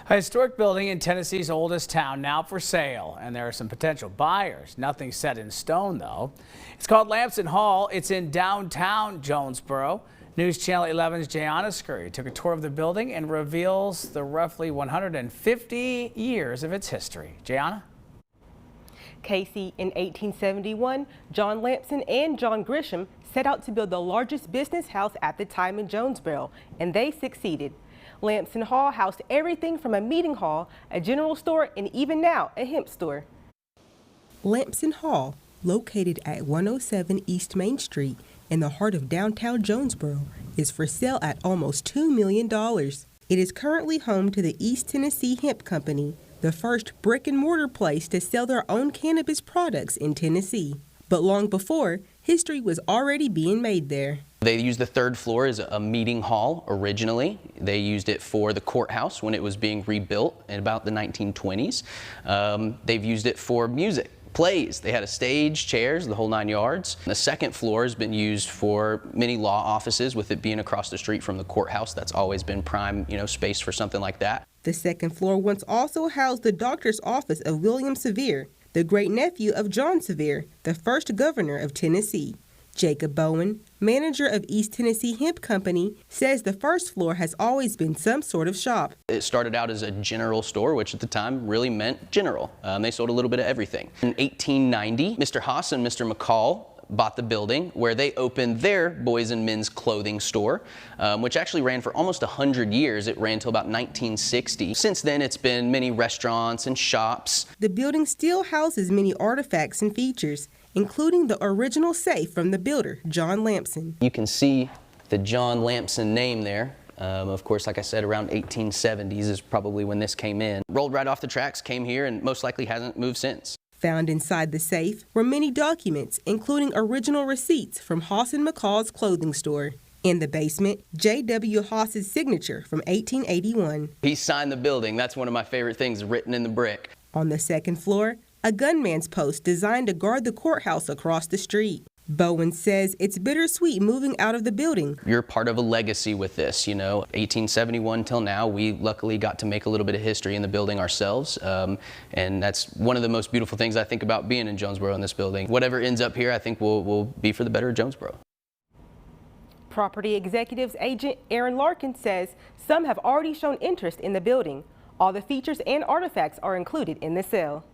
A historic building in Tennessee's oldest town now for sale, and there are some potential buyers. Nothing set in stone, though. It's called Lampson Hall. It's in downtown Jonesborough. News Channel 11's Jayana Scurry took a tour of the building and reveals the roughly 150 years of its history. Jayana? Casey, in 1871, John Lampson and John Grisham set out to build the largest business house at the time in Jonesborough, and they succeeded. Lampson Hall housed everything from a meeting hall, a general store, and even now, a hemp store. Lampson Hall, located at 107 East Main Street in the heart of downtown Jonesborough, is for sale at almost $2 million. It is currently home to the East Tennessee Hemp Company, the first brick-and-mortar place to sell their own cannabis products in Tennessee. But long before, history was already being made there. They used the third floor as a meeting hall originally. They used it for the courthouse when it was being rebuilt in about the 1920s. They've used it for music, plays. They had a stage, chairs, the whole 9 yards. The second floor has been used for many law offices, with it being across the street from the courthouse. That's always been prime, space for something like that. The second floor once also housed the doctor's office of William Sevier, the great-nephew of John Sevier, the first governor of Tennessee. Jacob Bowen, manager of East Tennessee Hemp Company, says the first floor has always been some sort of shop. It started out as a general store, which at the time really meant general. They sold a little bit of everything. In 1890, Mr. Haas and Mr. McCall bought the building, where they opened their boys and men's clothing store, which actually ran for almost 100 years. It ran till about 1960. Since then, it's been many restaurants and shops. The building still houses many artifacts and features, including the original safe from the builder, John Lampson. You can see the John Lampson name there. Of course, like I said, around 1870s is probably when this came in. Rolled right off the tracks, came here, and most likely hasn't moved since. Found inside the safe were many documents, including original receipts from Haas and McCall's clothing store. In the basement, J.W. Haas's signature from 1881. He signed the building. That's one of my favorite things written in the brick. On the second floor, a gunman's post designed to guard the courthouse across the street. Bowen says it's bittersweet moving out of the building. You're part of a legacy with this, 1871 till now. We luckily got to make a little bit of history in the building ourselves, and that's one of the most beautiful things I think about being in Jonesborough in this building. Whatever ends up here, I think will be for the better of Jonesborough. Property executives agent Aaron Larkin says some have already shown interest in the building. All the features and artifacts are included in the sale.